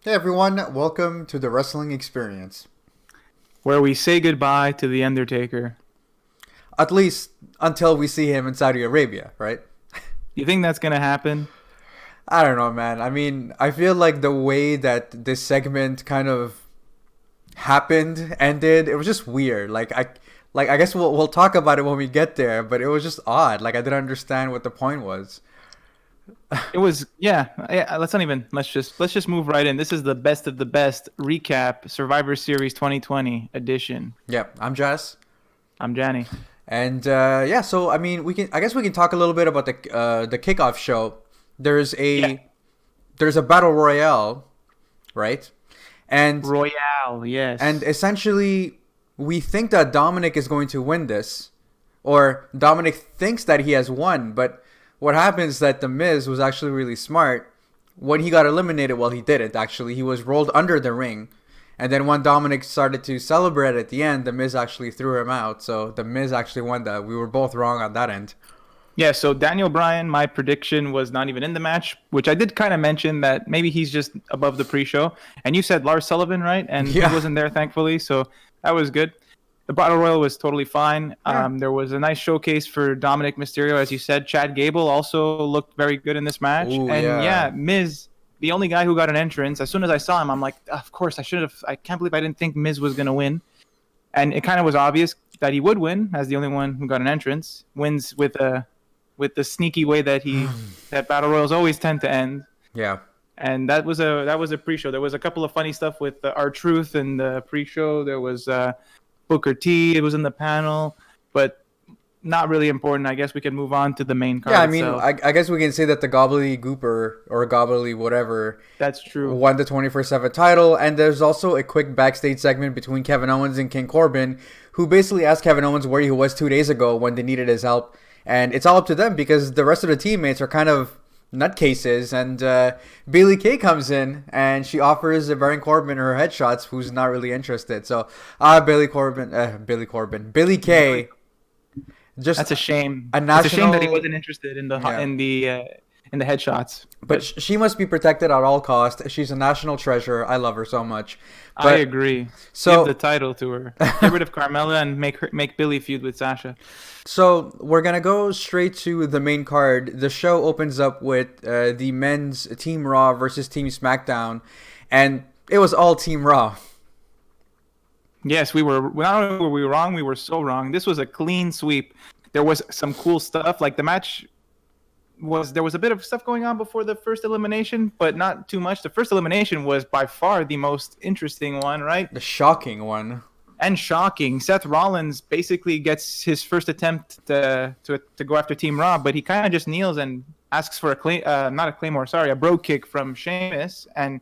Hey everyone, welcome to the Wrestling Experience. where we say goodbye to the Undertaker. At least until we see him in Saudi Arabia, right? You think that's gonna happen? I don't know, man. I mean, I feel like the way that this segment kind of happened, ended, it was just weird. I guess we'll talk about it when we get there, but it was just odd. Like I didn't understand what the point was. It was yeah. Let's just move right in. This is the best of the best recap Survivor Series 2020 edition. Yep, I'm Jess, I'm Janny. and yeah. So I mean, I guess we can talk a little bit about the kickoff show. There's Yeah, a there's a battle royale, right? And Royale. And Yes. essentially, we think that Dominic is going to win this, or Dominic thinks that he has won. But what happens is that The Miz was actually really smart. When he got eliminated, well, he didn't actually. He was rolled under the ring. And then when Dominic started to celebrate at the end, The Miz actually threw him out. So The Miz actually won that. We were both wrong on that end. Yeah. So Daniel Bryan, my prediction was not even in the match, which I did kind of mention that maybe he's just above the pre-show. And you said Lars Sullivan, right? And he Yeah. wasn't there, thankfully. So that was good. The Battle Royal was totally fine. Yeah. There was a nice showcase for Dominic Mysterio, as you said. Chad Gable also looked very good in this match. Ooh, And yeah. yeah, Miz, the only guy who got an entrance. As soon as I saw him, I'm like, of course, I should have. I can't believe I didn't think Miz was going to win. And it kind of was obvious that he would win, as the only one who got an entrance. Wins with the sneaky way that Battle Royals always tend to end. Yeah. And that was a pre-show. There was a couple of funny stuff with R-Truth in the pre-show. There was Booker T. It was in the panel, but not really important. I guess we can move on to the main card Yeah, I mean, itself. I guess we can say that the Gobbledygooper or Gobbly whatever That's true. won the 24/7 title, and there's also a quick backstage segment between Kevin Owens and King Corbin, who basically asked Kevin Owens where he was 2 days ago when they needed his help, and it's all up to them because the rest of the teammates are kind of nutcases, and Bailey Kay comes in and she offers Baron Corbin her headshots, who's not really interested. So, Billy Kay, just That's a shame. a It's a shame that he national. wasn't interested in the Yeah. in the headshots. But she must be protected at all costs. She's a national treasure. I love her so much. I But agree. Give the so title to her. Get rid of Carmella and make Billy feud with Sasha. so we're gonna go straight to the main card. The show opens up with the men's Team Raw versus Team SmackDown, and it was all Team Raw. Yes, we were. Not only were we wrong, we were so wrong. This was a clean sweep. There was some cool stuff. Like the match was, there was a bit of stuff going on before the first elimination, but not too much. The first elimination was by far the most interesting one, right? The shocking one. And shocking. Seth Rollins basically gets his first attempt to go after Team Raw, but he kind of just kneels and asks for not a claymore, sorry, a bro kick from Sheamus, and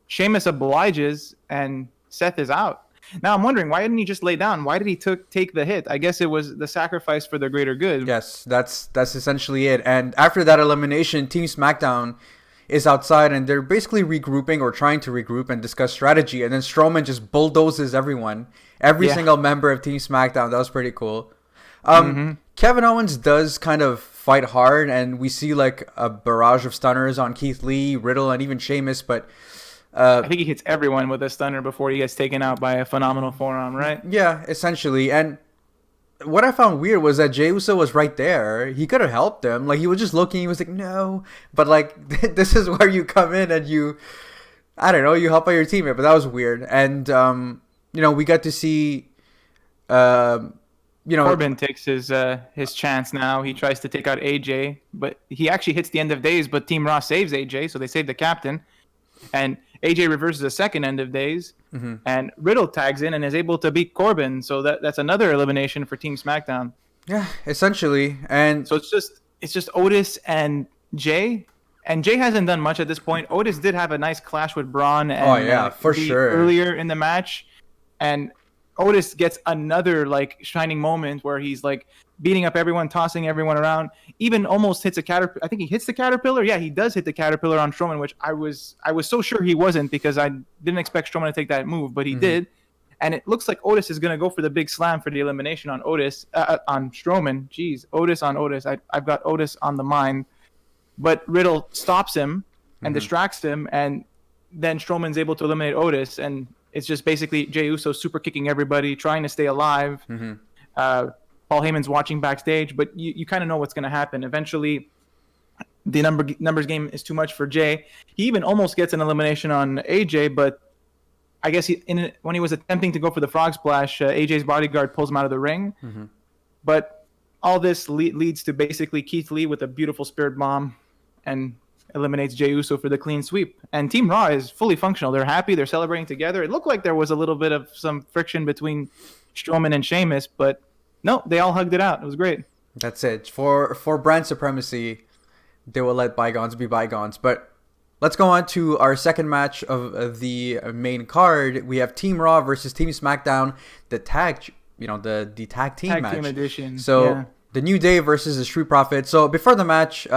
Sheamus obliges, and Seth is out. Now I'm wondering, why didn't he just lay down? Why did he take the hit? I guess it was the sacrifice for the greater good. Yes, that's essentially it. And after that elimination, Team SmackDown is outside and they're basically regrouping or trying to regroup and discuss strategy. And then Strowman just bulldozes everyone, every Yeah. single member of Team SmackDown. That was pretty cool. hmm Kevin Owens does kind of fight hard, and we see like a barrage of stunners on Keith Lee, Riddle, and even Sheamus. But I think he hits everyone with a stunner before he gets taken out by a phenomenal forearm, right? yeah, essentially. And what I found weird was that Jey Uso was right there. He could have helped him. Like he was just looking. He was like, no. But like this is where you come in and you, I don't know, you help out your teammate. But that was weird. And we got to see, um, Corbin takes his chance now. He tries to take out AJ, but he actually hits the end of days. But Team Raw saves AJ, so they save the captain, and AJ reverses a second end of days, and Riddle tags in and is able to beat Corbin. So that's another elimination for Team SmackDown. yeah, essentially. And So it's just Otis and Jay. And Jay hasn't done much at this point. Otis did have a nice clash with Braun and oh yeah, for Lee sure. earlier in the match, and Otis gets another like shining moment where he's like beating up everyone, tossing everyone around, even almost hits a caterpillar. I think he hits the caterpillar. Yeah, he does hit the caterpillar on Strowman, which I was so sure he wasn't because I didn't expect Strowman to take that move, but he did. And it looks like Otis is going to go for the big slam for the elimination on on Strowman. Jeez, Otis on Otis. I've got Otis on the mind. But Riddle stops him and distracts him, and then Strowman's able to eliminate Otis, and it's just basically Jey Uso super kicking everybody, trying to stay alive. Paul Heyman's watching backstage, but you kind of know what's going to happen. Eventually, the numbers game is too much for Jey. He even almost gets an elimination on AJ, but I guess when he was attempting to go for the frog splash, AJ's bodyguard pulls him out of the ring. But all this leads to basically Keith Lee with a beautiful spirit bomb and eliminates Jey Uso for the clean sweep. And Team Raw is fully functional. They're happy. They're celebrating together. It looked like there was a little bit of some friction between Strowman and Sheamus, but no, they all hugged it out. It was great. That's it. For brand supremacy, they will let bygones be bygones. But let's go on to our second match of the main card. We have Team Raw versus Team SmackDown, the tag team match. Tag team edition. So the New Day versus the Street Profits. So before the match,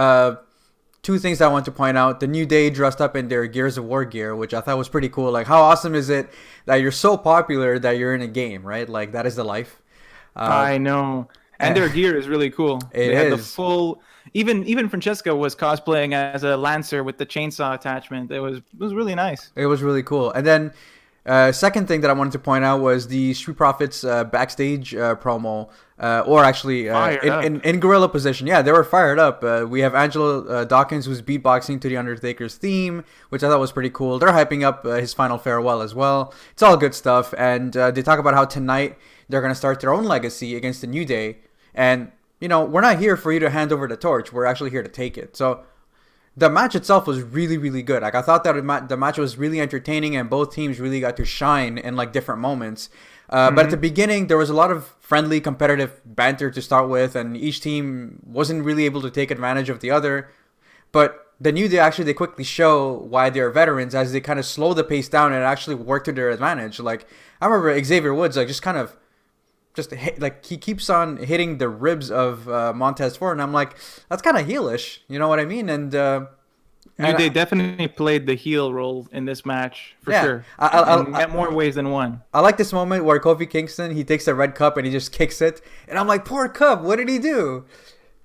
two things I want to point out. The New Day dressed up in their Gears of War gear, which I thought was pretty cool. Like, how awesome is it that you're so popular that you're in a game, right? Like, that is the life. I know. And their gear is really cool. They had the full... Even Francesca was cosplaying as a Lancer with the chainsaw attachment. It was really nice. It was really cool. And then second thing that I wanted to point out was the Street Profits backstage promo, or actually in gorilla position. Yeah, they were fired up. We have Angelo Dawkins who's beatboxing to the Undertaker's theme, which I thought was pretty cool. They're hyping up his final farewell as well. It's all good stuff. And they talk about how tonight they're going to start their own legacy against the New Day. And, we're not here for you to hand over the torch. We're actually here to take it. So the match itself was really, really good. Like, I thought that the match was really entertaining and both teams really got to shine in like different moments. But at the beginning, there was a lot of friendly, competitive banter to start with, and each team wasn't really able to take advantage of the other. But the New Day they quickly show why they're veterans as they kind of slow the pace down and actually work to their advantage. Like, I remember Xavier Woods he keeps on hitting the ribs of Montez Ford, and I'm like, that's kind of heelish, you know what I mean? And they definitely played the heel role in this match for sure. In more ways than one. I like this moment where Kofi Kingston, he takes the red cup and he just kicks it, and I'm like, poor cup, what did he do?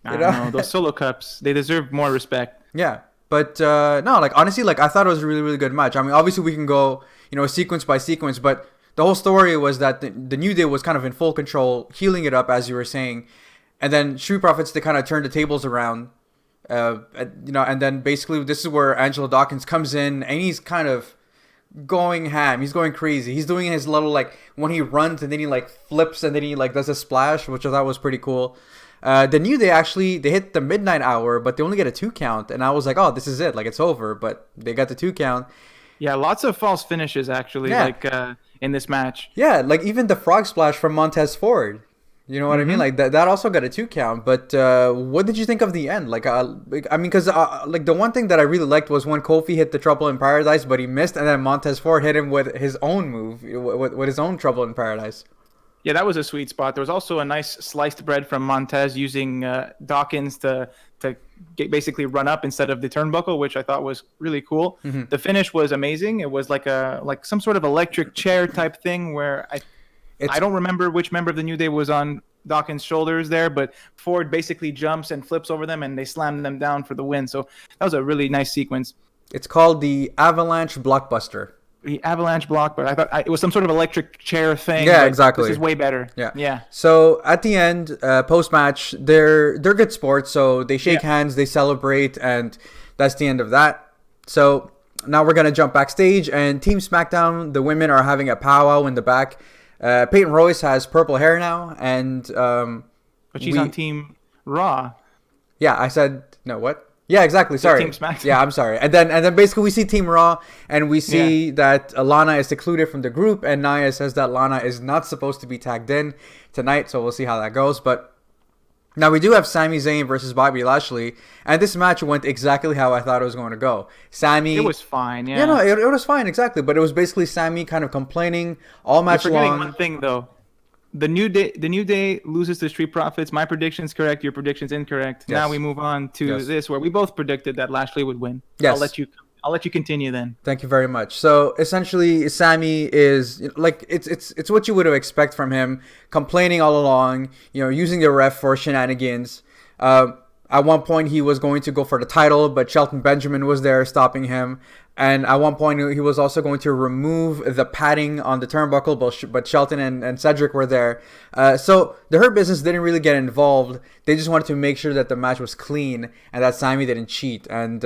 I don't know, those solo cups, they deserve more respect. Yeah, but no, like honestly, like I thought it was a really, really good match. I mean, obviously we can go, sequence by sequence, but the whole story was that the New Day was kind of in full control, healing it up, as you were saying. And then Street Profits, they kind of turned the tables around. And then basically this is where Angelo Dawkins comes in, and he's kind of going ham. He's going crazy. He's doing his little, like, when he runs and then he, like, flips and then he, like, does a splash, which I thought was pretty cool. The New Day they hit the midnight hour, but they only get a 2 count. And I was like, oh, this is it. Like, it's over. But they got the 2 count. Yeah, lots of false finishes, actually. Yeah. In this match. Yeah, like even the frog splash from Montez Ford. You know what I mean? Like that also got a 2 count. But what did you think of the end? Like, I mean, because like the one thing that I really liked was when Kofi hit the Trouble in Paradise, but he missed, and then Montez Ford hit him with his own move, with his own Trouble in Paradise. Yeah, that was a sweet spot. There was also a nice sliced bread from Montez using Dawkins to basically run up instead of the turnbuckle, which I thought was really cool. The finish was amazing. It was like some sort of electric chair type thing where I don't remember which member of the New Day was on Dawkins' shoulders there, but Ford basically jumps and flips over them, and they slam them down for the win. So that was a really nice sequence. It's called the Avalanche Blockbuster. The Avalanche Block, but I thought it was some sort of electric chair thing. Yeah, exactly. This is way better. Yeah. So at the end, post-match, they're good sports. So they shake hands, they celebrate, and that's the end of that. So now we're going to jump backstage, and Team SmackDown, the women are having a powwow in the back. Peyton Royce has purple hair now, and but she's on Team Raw. Yeah, I said no. What? Yeah, exactly. Sorry. Team SmackDown. Yeah, I'm sorry. And then basically we see Team Raw, and we see that Lana is secluded from the group, and Nia says that Lana is not supposed to be tagged in tonight, so we'll see how that goes. But now we do have Sami Zayn versus Bobby Lashley, and this match went exactly how I thought it was going to go. It was fine, yeah. Yeah, no, it was fine, exactly. But it was basically Sami kind of complaining all match long. You're forgetting one thing, though. The New Day loses to Street Profits. My prediction's correct. Your prediction's incorrect. Yes. Now we move on to this, where we both predicted that Lashley would win. Yes. I'll let you continue then. Thank you very much. So essentially, Sami is like it's what you would have expected from him, complaining all along. Using the ref for shenanigans. At one point, he was going to go for the title, but Shelton Benjamin was there stopping him. And at one point, he was also going to remove the padding on the turnbuckle, but Shelton and Cedric were there. So the Hurt Business didn't really get involved. They just wanted to make sure that the match was clean and that Sammy didn't cheat. And,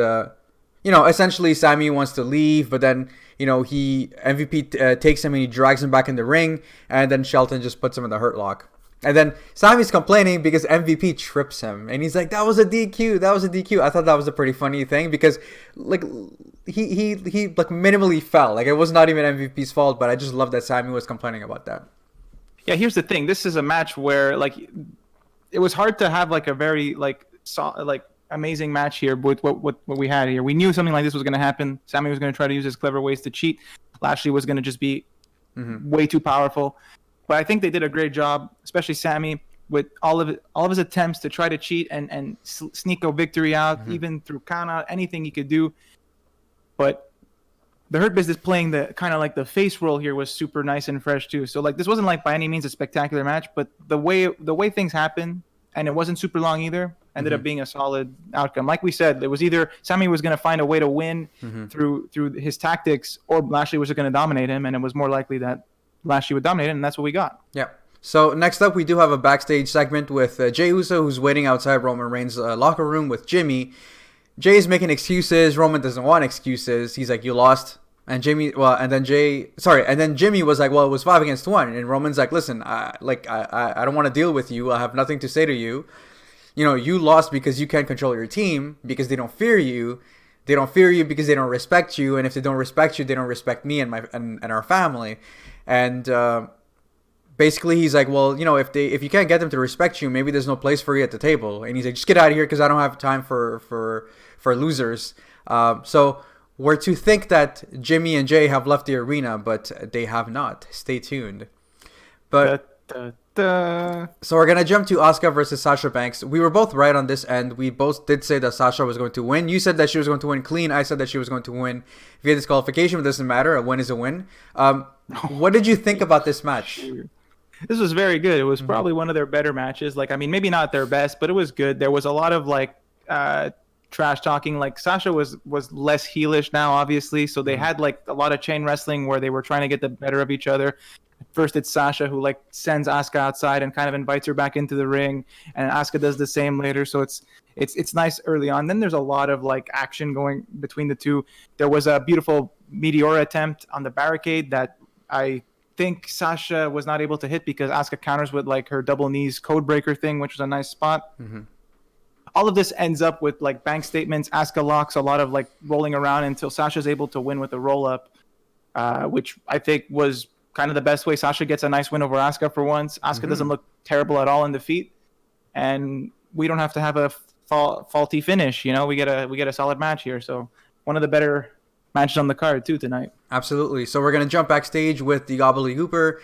essentially Sammy wants to leave, but then, MVP takes him and he drags him back in the ring. And then Shelton just puts him in the Hurt Lock. And then Sammy's complaining because MVP trips him, and he's like, "That was a DQ. That was a DQ." I thought that was a pretty funny thing because, like, he like minimally fell. Like, it was not even MVP's fault, but I just love that Sammy was complaining about that. Yeah, here's the thing. This is a match where like it was hard to have like a very amazing match here with what we had here. We knew something like this was going to happen. Sammy was going to try to use his clever ways to cheat. Lashley was going to just be way too powerful. But I think they did a great job, especially Sammy, with all of his attempts to try to cheat and sneak a victory out, even through count out, anything he could do. But the Hurt Business playing the kind of like the face role here was super nice and fresh too. So like this wasn't like by any means a spectacular match, but the way things happened, and it wasn't super long either, ended up being a solid outcome. Like we said, it was either Sammy was going to find a way to win through his tactics, or Lashley was going to dominate him, and it was more likely that Lashley would dominate it, and that's what we got. Yeah. So next up, we do have a backstage segment with Jey Uso, who's waiting outside Roman Reigns' locker room with Jimmy. Jay's making excuses. Roman doesn't want excuses. He's like, "You lost." And Jimmy was like, "Well, it was 5 against 1." And Roman's like, "Listen, I don't want to deal with you. I have nothing to say to you. You lost because you can't control your team, because they don't fear you. They don't fear you because they don't respect you. And if they don't respect you, they don't respect me and our family." And basically, he's like, "Well, if you can't get them to respect you, maybe there's no place for you at the table." And he's like, "Just get out of here because I don't have time for losers." So we're to think that Jimmy and Jay have left the arena, but they have not. Stay tuned. But so we're gonna jump to Asuka versus Sasha Banks. We were both right on this end. We both did say that Sasha was going to win. You said that she was going to win clean. I said that she was going to win via disqualification. It doesn't matter. A win is a win. What did you think about this match? This was very good. It was probably one of their better matches. Like, I mean, maybe not their best, but it was good. There was a lot of trash talking. Like, Sasha was less heelish now, obviously. So they had like a lot of chain wrestling where they were trying to get the better of each other. First, it's Sasha who like sends Asuka outside and kind of invites her back into the ring, and Asuka does the same later. So it's nice early on. Then there's a lot of like action going between the two. There was a beautiful Meteora attempt on the barricade that I think Sasha was not able to hit because Asuka counters with like her double knees code breaker thing, which was a nice spot. All of this ends up with like bank statements. Asuka locks, a lot of like rolling around until Sasha's able to win with a roll up, which I think was kind of the best way. Sasha gets a nice win over Asuka for once. Asuka doesn't look terrible at all in defeat, and we don't have to have a faulty finish. We get a solid match here. So one of the better matches on the card too tonight. Absolutely. So we're gonna jump backstage with the Gobbledygooper,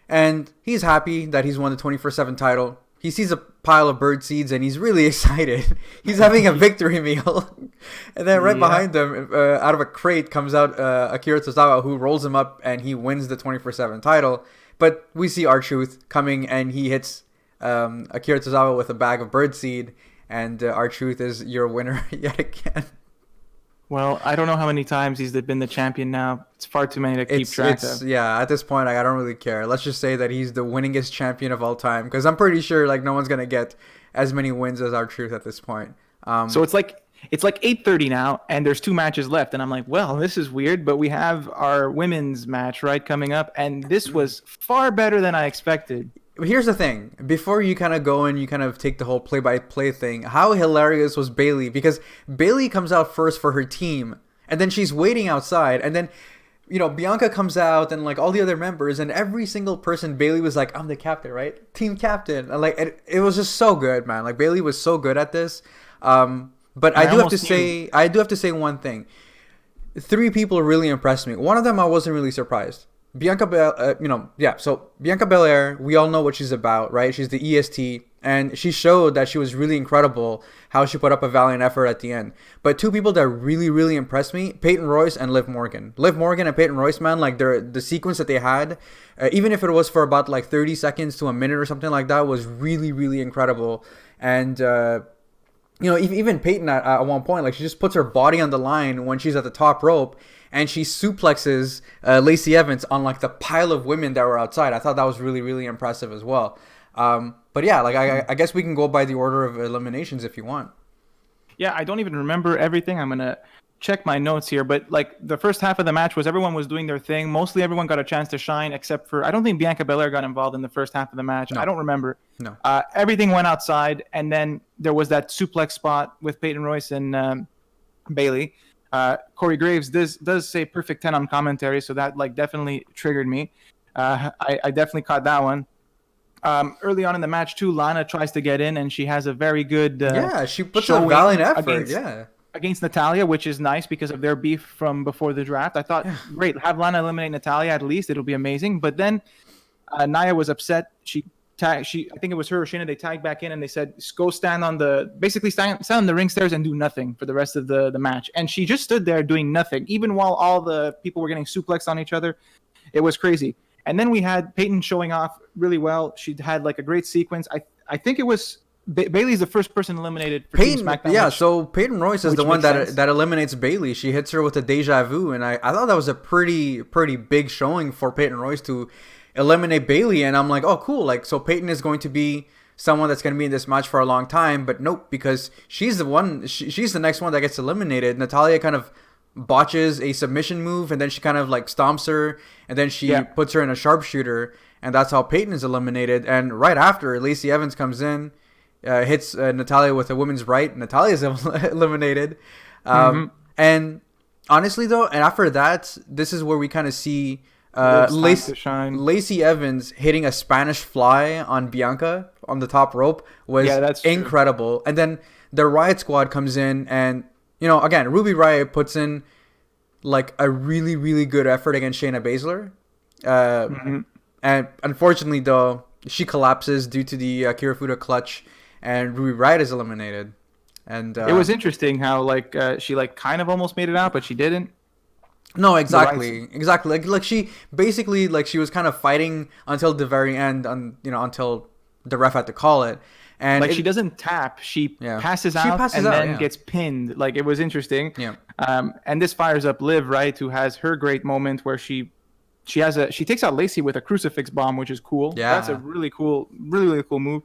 and he's happy that he's won the 24/7 title. He sees a pile of bird seeds and he's really excited. He's having a victory meal. And then right behind him, out of a crate, comes out Akira Tozawa, who rolls him up and he wins the 24/7 title. But we see R-Truth coming and he hits Akira Tozawa with a bag of birdseed. And R-Truth is your winner yet again. Well, I don't know how many times he's been the champion now. It's far too many to keep track of. Yeah, at this point, I don't really care. Let's just say that he's the winningest champion of all time, because I'm pretty sure like no one's gonna get as many wins as R-Truth at this point. So it's like 8:30 now, and there's 2 matches left, and I'm like, well, this is weird, but we have our women's match coming up, and this was far better than I expected. Here's the thing. Before you kind of go and you kind of take the whole play-by-play thing, how hilarious was Bayley? Because Bayley comes out first for her team, and then she's waiting outside, and then, Bianca comes out and like all the other members, and every single person, Bayley was like, "I'm the captain, right? Team captain." And like it was just so good, man. Like Bayley was so good at this. But I do have to say one thing. 3 people really impressed me. One of them I wasn't really surprised. Bianca Belair, we all know what she's about, right? She's the EST, and she showed that she was really incredible, how she put up a valiant effort at the end. But 2 people that really, really impressed me, Peyton Royce and Liv Morgan. Liv Morgan and Peyton Royce, man, like the sequence that they had, even if it was for about like 30 seconds to a minute or something like that, was really, really incredible. And you know, even Peyton at one point, like she just puts her body on the line when she's at the top rope, and she suplexes Lacey Evans on like the pile of women that were outside. I thought that was really really impressive as well. But yeah, like I guess we can go by the order of eliminations if you want. Yeah, I don't even remember everything. I'm gonna check my notes here, but like the first half of the match was everyone was doing their thing. Mostly everyone got a chance to shine, except for I don't think Bianca Belair got involved in the first half of the match. No. I don't remember. No. Everything went outside, and then there was that suplex spot with Peyton Royce and Bailey. Corey Graves does say perfect 10 on commentary, so that like definitely triggered me. I definitely caught that one. Early on in the match too, Lana tries to get in, and she has a very good she puts a valiant effort. Against Natalya, which is nice because of their beef from before the draft. I thought, great, have Lana eliminate Natalya at least. It'll be amazing. But then Nia was upset. I think it was her or Shayna, they tagged back in and they said, go stand on the ring stairs and do nothing for the rest of the match. And she just stood there doing nothing, even while all the people were getting suplexed on each other. It was crazy. And then we had Peyton showing off really well. She had like a great sequence. I think it was Bailey's the first person eliminated for Team SmackDown. Yeah, so Peyton Royce is the one that eliminates Bailey. She hits her with a deja vu, and I thought that was a pretty big showing for Peyton Royce to eliminate Bailey. And I'm like, oh, cool. Like, so Peyton is going to be someone that's going to be in this match for a long time. But nope, because she's the one. She's the next one that gets eliminated. Natalya kind of botches a submission move, and then she kind of like stomps her, and then she puts her in a sharpshooter, and that's how Peyton is eliminated. And right after, Lacey Evans comes in. Hits Natalya with a women's right. Natalya's eliminated. And honestly, though, and after that, this is where we kind of see Lacey Evans hitting a Spanish fly on Bianca on the top rope was that's incredible. And then the Riot Squad comes in, and, you know, again, Ruby Riot puts in like a really, really good effort against Shayna Baszler. And unfortunately, though, she collapses due to the Kirifuda clutch. And Ruby Riot is eliminated, and it was interesting how like she like kind of almost made it out, but she didn't. No, exactly. Like she basically like she was kind of fighting until the very end, until the ref had to call it, and like she doesn't tap, she passes out and then gets pinned. Like it was interesting. Yeah. And this fires up Liv, right, who has her great moment where she takes out Lacey with a crucifix bomb, which is cool. Yeah, that's a really cool move.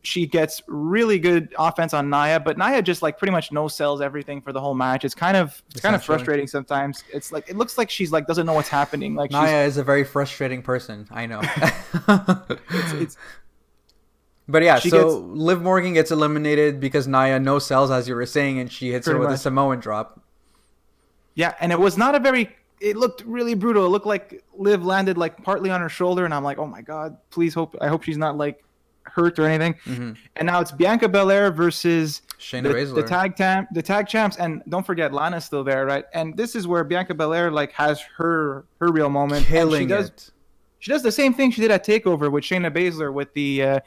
She gets really good offense on Nia, but Nia just like pretty much no sells everything for the whole match. It's kind of frustrating sometimes. It's like it looks like she's like doesn't know what's happening. Like Nia is a very frustrating person. I know. it's But yeah, so Liv Morgan gets eliminated because Nia no sells, as you were saying, and she hits her with a Samoan drop. Yeah, and it was not it looked really brutal. It looked like Liv landed like partly on her shoulder, and I'm like, oh my god, I hope she's not like hurt or anything. And now it's Bianca Belair versus Shayna Baszler, the tag champs, and don't forget Lana's still there, right? And this is where Bianca Belair like has her real moment. Killing it. She does the same thing she did at Takeover with Shayna Baszler with the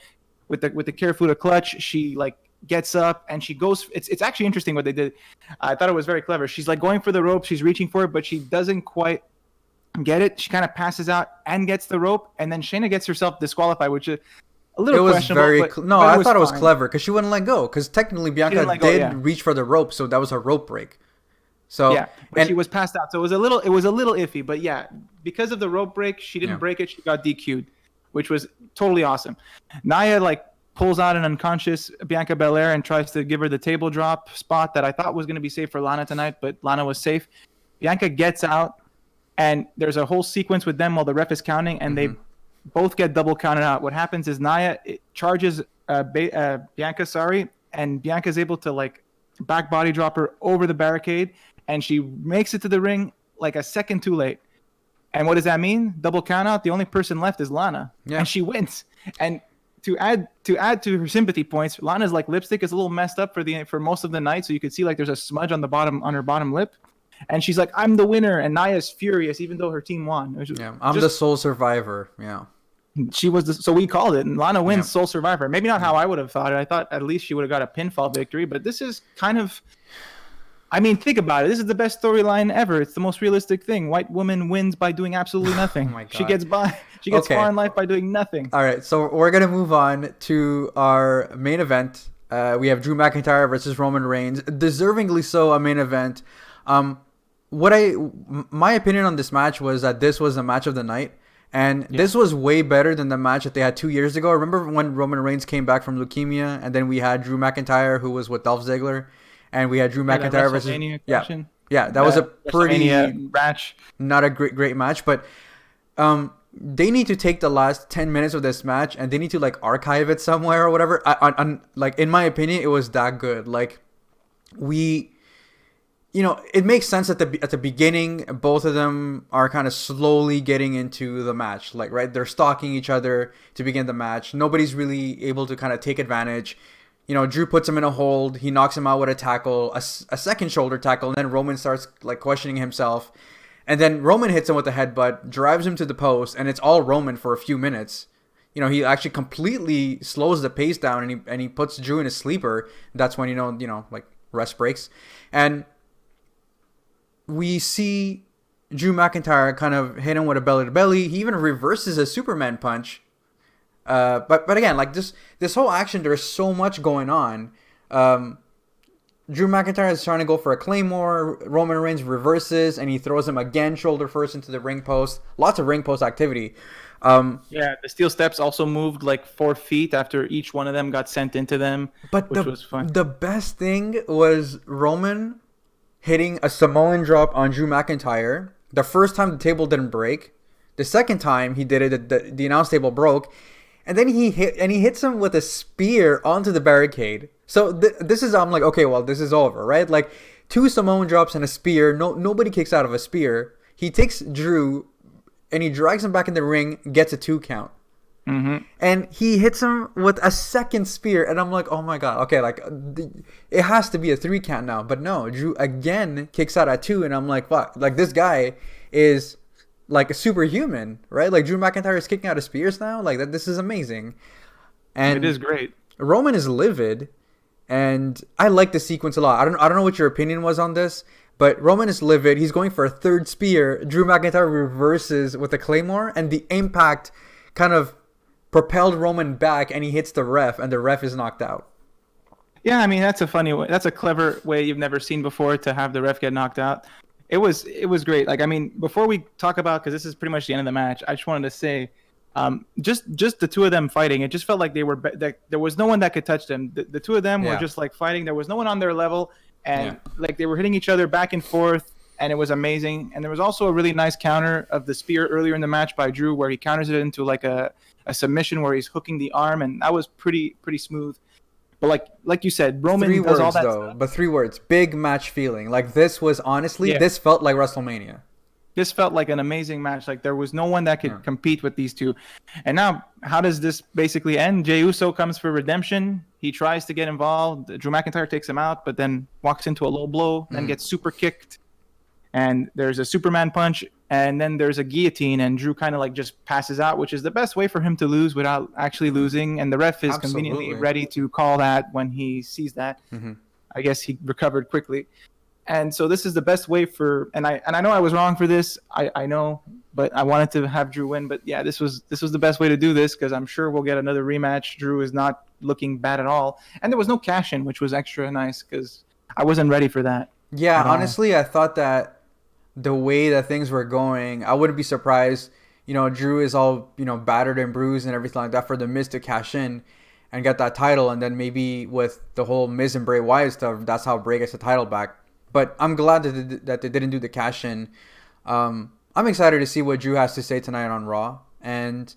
Kirifuda clutch. She like gets up and she goes. It's actually interesting what they did. I thought it was very clever. She's like going for the rope. She's reaching for it, but she doesn't quite get it. She kind of passes out and gets the rope, and then Shayna gets herself disqualified, which is a little questionable. I thought it was clever because she wouldn't let go. Because technically Bianca did reach for the rope, so that was a rope break. So yeah, but she was passed out, so it was a little iffy. But yeah, because of the rope break, she didn't break it. She got DQ'd, which was totally awesome. Nia like pulls out an unconscious Bianca Belair and tries to give her the table drop spot that I thought was going to be safe for Lana tonight, but Lana was safe. Bianca gets out, and there's a whole sequence with them while the ref is counting, and they both get double counted out. What happens is Nia charges Bianca, and Bianca's able to like back body drop her over the barricade, and she makes it to the ring like a second too late. And what does that mean? Double count out. The only person left is Lana, and she wins. And to add to her sympathy points, Lana's like lipstick is a little messed up for most of the night, so you could see like there's a smudge on her bottom lip. And she's like, I'm the winner. And Nia's furious, even though her team won. I'm the sole survivor. Yeah. She was so we called it. And Lana wins sole survivor. Maybe not how I would have thought it. I thought at least she would have got a pinfall victory. But this is kind of, I mean, think about it. This is the best storyline ever. It's the most realistic thing. White woman wins by doing absolutely nothing. Oh my God. She gets far in life by doing nothing. All right. So we're going to move on to our main event. We have Drew McIntyre versus Roman Reigns, deservingly so a main event. My opinion on this match was that this was the match of the night. And this was way better than the match that they had 2 years ago. Remember when Roman Reigns came back from leukemia, and then we had Drew McIntyre, who was with Dolph Ziggler, and we had Drew McIntyre versus that was a pretty match, not a great match, but they need to take the last 10 minutes of this match and they need to like archive it somewhere or whatever. Like in my opinion, it was that good. Like it makes sense at the beginning, both of them are kind of slowly getting into the match. Like, right, they're stalking each other to begin the match. Nobody's really able to kind of take advantage. Drew puts him in a hold. He knocks him out with a tackle, a second shoulder tackle, and then Roman starts like questioning himself. And then Roman hits him with a headbutt, drives him to the post, and it's all Roman for a few minutes. He actually completely slows the pace down, and he puts Drew in a sleeper. That's when like rest breaks, and we see Drew McIntyre kind of hit him with a belly to belly. He even reverses a Superman punch. But again, like this whole action, there's so much going on. Drew McIntyre is trying to go for a Claymore. Roman Reigns reverses, and he throws him again shoulder first into the ring post. Lots of ring post activity. The steel steps also moved like 4 feet after each one of them got sent into them, which was fun. The best thing was Roman hitting a Samoan drop on Drew McIntyre. The first time the table didn't break. The second time he did it, the announce table broke. And then he hits him with a spear onto the barricade. So this is, I'm like, okay, well, this is over, right? Like 2 Samoan drops and a spear. Nobody kicks out of a spear. He takes Drew and he drags him back in the ring, gets a 2 count. Mm-hmm. And he hits him with a second spear, and I'm like, oh my god, okay, like it has to be a 3 count now. But no, Drew again kicks out at 2, and I'm like, fuck, like this guy is like a superhuman, right? Like Drew McIntyre is kicking out of spears now, like that. This is amazing, and it is great. Roman is livid, and I like the sequence a lot. I don't know what your opinion was on this, but Roman is livid. He's going for a 3rd spear. Drew McIntyre reverses with a Claymore, and the impact kind of propelled Roman back, and he hits the ref, and the ref is knocked out. Yeah, I mean, that's a funny way. That's a clever way you've never seen before to have the ref get knocked out. It was great. Like, I mean, before we talk about, because this is pretty much the end of the match, I just wanted to say, just the 2 of them fighting, it just felt like they were there was no one that could touch them. The 2 of them were just like fighting. There was no one on their level, and like they were hitting each other back and forth, and it was amazing. And there was also a really nice counter of the spear earlier in the match by Drew, where he counters it into like a submission where he's hooking the arm, and that was pretty smooth. But like you said, Roman does all that stuff. But 3 words, big match feeling. Like this was honestly, this felt like WrestleMania. This felt like an amazing match. Like there was no one that could compete with these 2. And now, how does this basically end? Jey Uso comes for redemption. He tries to get involved. Drew McIntyre takes him out, but then walks into a low blow, then gets super kicked. And there's a Superman punch, and then there's a guillotine, and Drew kind of like just passes out, which is the best way for him to lose without actually losing. And the ref is conveniently ready to call that when he sees that. Mm-hmm. I guess he recovered quickly. And so this is the best way for, and I know I was wrong for this. I know, but I wanted to have Drew win. But yeah, this was the best way to do this, because I'm sure we'll get another rematch. Drew is not looking bad at all, and there was no cash in, which was extra nice because I wasn't ready for that. Yeah, honestly, I thought that the way that things were going, I wouldn't be surprised. Drew is all battered and bruised and everything like that for the Miz to cash in and get that title, and then maybe with the whole Miz and Bray Wyatt stuff, that's how Bray gets the title back. But I'm glad that they didn't do the cash in. I'm excited to see what Drew has to say tonight on Raw, and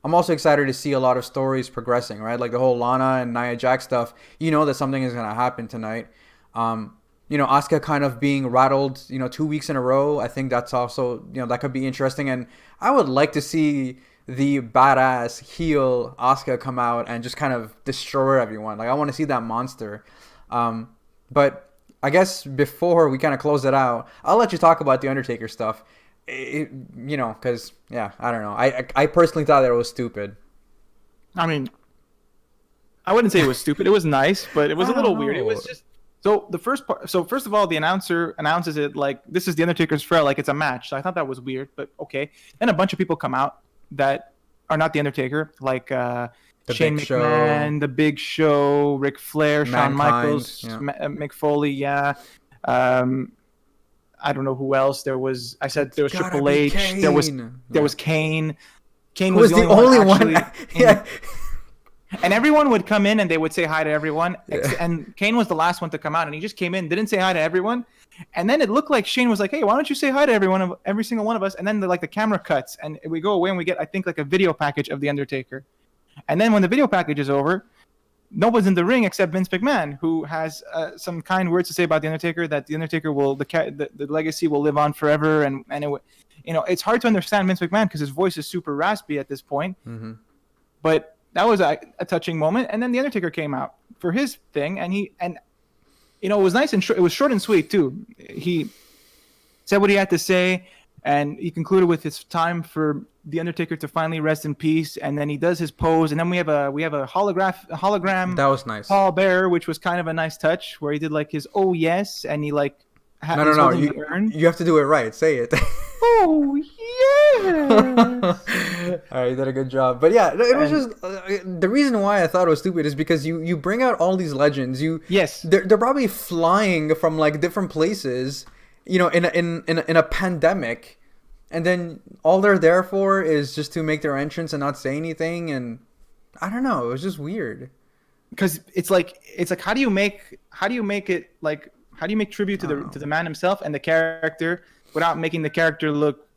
I'm also excited to see a lot of stories progressing, right? Like the whole Lana and Nia Jax stuff. That something is gonna happen tonight. Asuka kind of being rattled, 2 weeks in a row. I think that's also, that could be interesting. And I would like to see the badass heel Asuka come out and just kind of destroy everyone. Like, I want to see that monster. But I guess before we kind of close it out, I'll let you talk about the Undertaker stuff. Because, I don't know. I personally thought that it was stupid. I mean, I wouldn't say it was stupid. It was nice, but it was a little weird. It was just... So the first part. So first of all, the announcer announces it like this is the Undertaker's Frail, like it's a match. So I thought that was weird, but okay. Then a bunch of people come out that are not the Undertaker, like The Shane Big Show, McMahon, The Big Show, Ric Flair, Shawn Mankind. Michaels, Yeah. Mick Foley, yeah. Um, I don't know who else. I said there was Gotta Triple be H. There was Kane. there Yeah. was Kane. Kane Who was was the the only one only one? actually in. Yeah. And everyone would come in and they would say hi to everyone. Yeah. And Kane was the last one to come out, and he just came in, didn't say hi to everyone. And then it looked like Shane was like, "Hey, why don't you say hi to every single one of us?" And then the camera cuts, and we go away, and we get, I think, like a video package of the Undertaker. And then when the video package is over, nobody's in the ring except Vince McMahon, who has some kind words to say about the Undertaker. That the Undertaker will the legacy will live on forever, and it's hard to understand Vince McMahon because his voice is super raspy at this point. Mm-hmm. But that was a touching moment. And then the Undertaker came out for his thing, and it was nice and short. It was short and sweet too. He said what he had to say, and he concluded with his time for the Undertaker to finally rest in peace. And then he does his pose, and then we have a hologram. That was nice. Paul Bearer, which was kind of a nice touch, where he did like his "oh yes," and he like No. holding the urn. You have to do it right. Say it. Oh yes. All right, you did a good job. But yeah, it was just the reason why I thought it was stupid is because you bring out all these legends. Yes. They're probably flying from like different places, in a pandemic, and then all they're there for is just to make their entrance and not say anything. And I don't know, it was just weird. Because it's like how do you make it like how do you make tribute to the man himself and the character without making the character look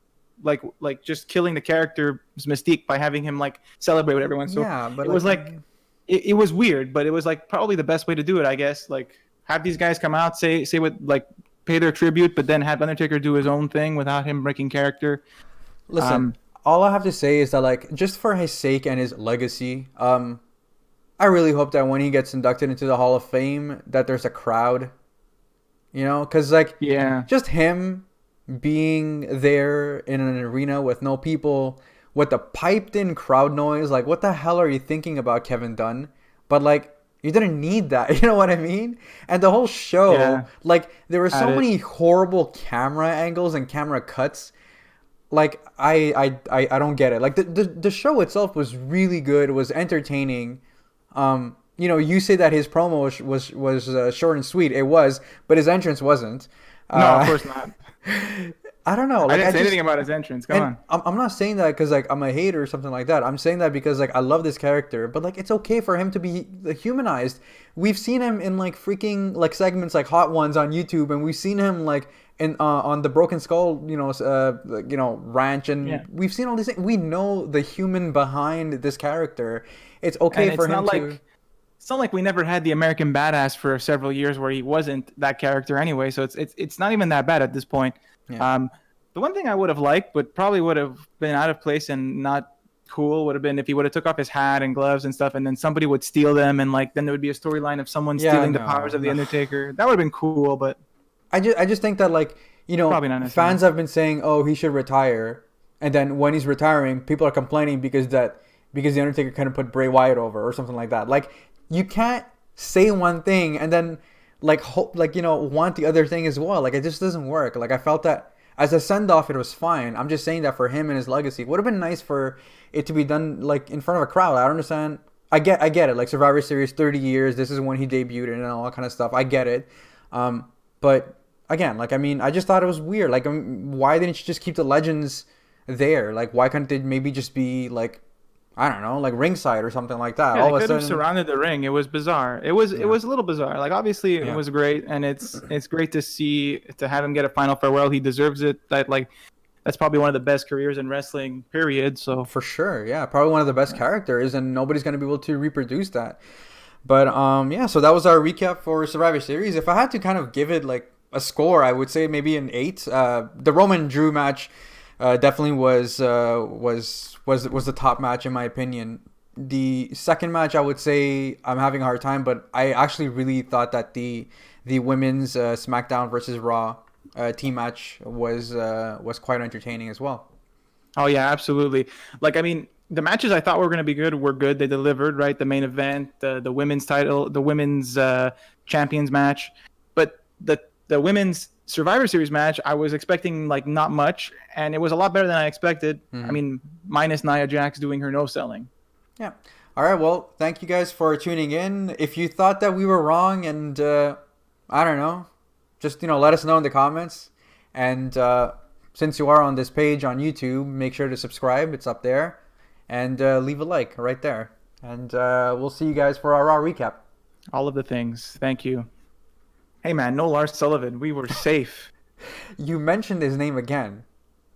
like just killing the character's mystique by having him like celebrate with everyone. So yeah, but it was like it was weird, but it was like probably the best way to do it, I guess. Like have these guys come out, say what, like pay their tribute, but then have Undertaker do his own thing without him breaking character. Listen, all I have to say is that like just for his sake and his legacy, I really hope that when he gets inducted into the Hall of Fame that there's a crowd. Because like just him being there in an arena with no people, with the piped in crowd noise, like what the hell are you thinking about, Kevin Dunn? But like you didn't need that, you know what I mean? And the whole show, like there were so many horrible camera angles and camera cuts. Like I don't get it. Like the show itself was really good, was entertaining. You say that his promo was short and sweet. It was, but his entrance wasn't. No, of course not. I don't know. Like, I didn't say anything about his entrance. Come on. I'm not saying that because like I'm a hater or something like that. I'm saying that because like I love this character, but like it's okay for him to be humanized. We've seen him in like freaking like segments like Hot Ones on YouTube, and we've seen him like in on the Broken Skull, ranch, and we've seen all these things. We know the human behind this character. It's okay for him to. It's not like we never had the American Badass for several years where he wasn't that character anyway. So it's not even that bad at this point. Yeah. The one thing I would have liked, but probably would have been out of place and not cool, would have been if he would have took off his hat and gloves and stuff, and then somebody would steal them, and like then there would be a storyline of someone stealing the powers of the Undertaker. That would have been cool, but I just think that like fans have been saying, oh, he should retire, and then when he's retiring, people are complaining because the Undertaker couldn't put Bray Wyatt over or something like that. Like you can't say one thing and then want the other thing as well. Like it just doesn't work. Like I felt that as a send off it was fine. I'm just saying that for him and his legacy, it would have been nice for it to be done like in front of a crowd. I don't understand. I get it. Like Survivor Series, 30 years. This is when he debuted and all that kind of stuff. I get it. But again, like I mean, I just thought it was weird. Like why didn't you just keep the legends there? Like why couldn't they maybe just be like, I don't know, like ringside or something like that. Yeah, all they of a could have sudden surrounded the ring. It was bizarre. It was a little bizarre. Like obviously it was great, and it's great to have him get a final farewell. He deserves it. That's probably one of the best careers in wrestling, period. So for sure, yeah, probably one of the best characters, and nobody's gonna be able to reproduce that. But so that was our recap for Survivor Series. If I had to kind of give it like a score, I would say maybe an 8. The Roman Drew match definitely was the top match in my opinion. The second match, I would say I'm having a hard time, but I actually really thought that the women's SmackDown versus Raw team match was quite entertaining as well. Oh yeah, absolutely. Like I mean, the matches I thought were going to be good were good. They delivered, right? The main event, the women's title, the women's champions match, but the women's Survivor Series match, I was expecting like not much, and it was a lot better than I expected. I mean, minus Nia Jax doing her no selling. Yeah. All right, well, thank you guys for tuning in. If you thought that we were wrong, and I don't know, just let us know in the comments. And since you are on this page on YouTube, make sure to subscribe. It's up there, and leave a like right there. And we'll see you guys for our Raw recap. All of the things. Thank you. Hey man, no Lars Sullivan. We were safe. You mentioned his name again.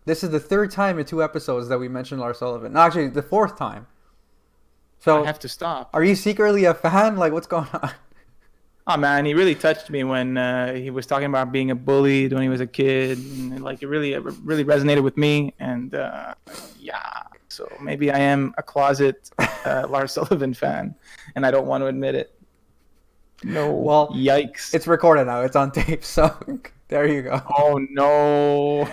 This is the third time in 2 episodes that we mentioned Lars Sullivan. No, actually, the 4th time. So I have to stop. Are you secretly a fan? Like, what's going on? Oh man, he really touched me when he was talking about being a bully when he was a kid, and like it really resonated with me. And yeah, so maybe I am a closet Lars Sullivan fan, and I don't want to admit it. No, well, yikes! It's recorded now. It's on tape. So there you go. Oh no.